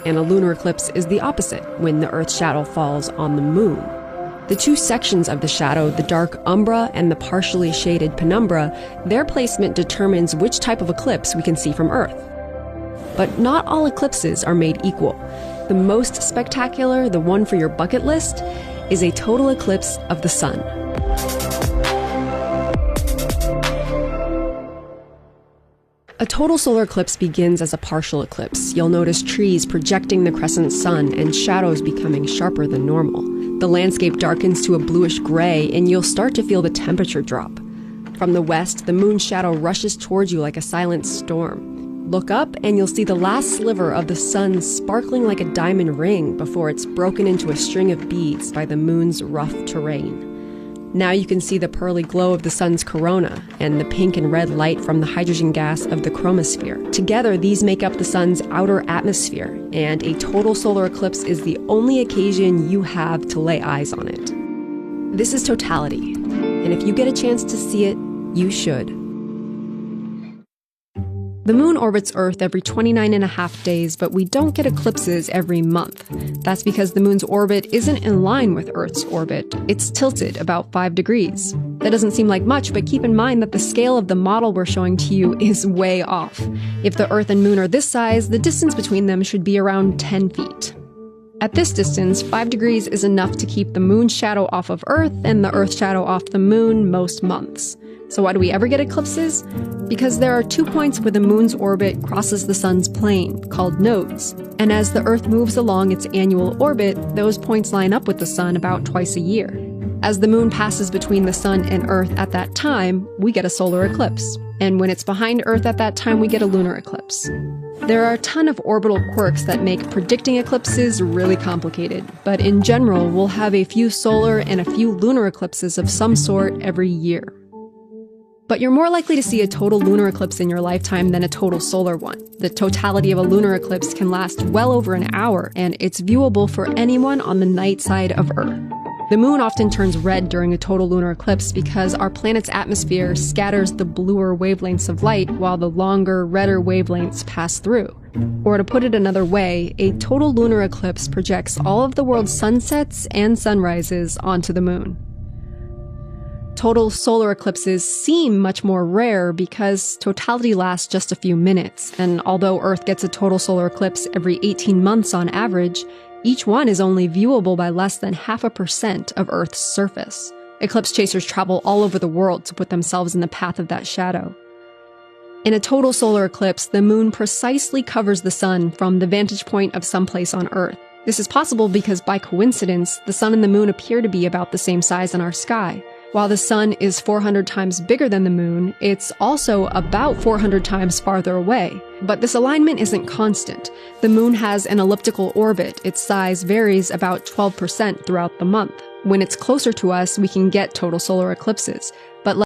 and a lunar eclipse is the opposite, when the Earth's shadow falls on the moon. The two sections of the shadow, the dark umbra and the partially shaded penumbra, their placement determines which type of eclipse we can see from Earth. But not all eclipses are made equal. The most spectacular, the one for your bucket list, is a total eclipse of the sun. A total solar eclipse begins as a partial eclipse. You'll notice trees projecting the crescent sun and shadows becoming sharper than normal. The landscape darkens to a bluish gray, and you'll start to feel the temperature drop. From the west, the moon's shadow rushes towards you like a silent storm. Look up, and you'll see the last sliver of the sun sparkling like a diamond ring before it's broken into a string of beads by the moon's rough terrain. Now you can see the pearly glow of the sun's corona and the pink and red light from the hydrogen gas of the chromosphere. Together, these make up the sun's outer atmosphere, and a total solar eclipse is the only occasion you have to lay eyes on it. This is totality, and if you get a chance to see it, you should. The moon orbits Earth every 29.5 days, but we don't get eclipses every month. That's because the moon's orbit isn't in line with Earth's orbit. It's tilted about 5 degrees. That doesn't seem like much, but keep in mind that the scale of the model we're showing to you is way off. If the Earth and moon are this size, the distance between them should be around 10 feet. At this distance, 5 degrees is enough to keep the moon's shadow off of Earth and the Earth's shadow off the moon most months. So why do we ever get eclipses? Because there are 2 points where the moon's orbit crosses the sun's plane, called nodes. And as the Earth moves along its annual orbit, those points line up with the sun about twice a year. As the moon passes between the sun and Earth at that time, we get a solar eclipse. And when it's behind Earth at that time, we get a lunar eclipse. There are a ton of orbital quirks that make predicting eclipses really complicated, but in general, we'll have a few solar and a few lunar eclipses of some sort every year. But you're more likely to see a total lunar eclipse in your lifetime than a total solar one. The totality of a lunar eclipse can last well over an hour, and it's viewable for anyone on the night side of Earth. The moon often turns red during a total lunar eclipse because our planet's atmosphere scatters the bluer wavelengths of light while the longer, redder wavelengths pass through. Or to put it another way, a total lunar eclipse projects all of the world's sunsets and sunrises onto the moon. Total solar eclipses seem much more rare because totality lasts just a few minutes, and although Earth gets a total solar eclipse every 18 months on average, each one is only viewable by less than 0.5% of Earth's surface. Eclipse chasers travel all over the world to put themselves in the path of that shadow. In a total solar eclipse, the moon precisely covers the sun from the vantage point of some place on Earth. This is possible because, by coincidence, the sun and the moon appear to be about the same size in our sky. While the sun is 400 times bigger than the moon, it's also about 400 times farther away. But this alignment isn't constant. The moon has an elliptical orbit. Its size varies about 12% throughout the month. When it's closer to us, we can get total solar eclipses. But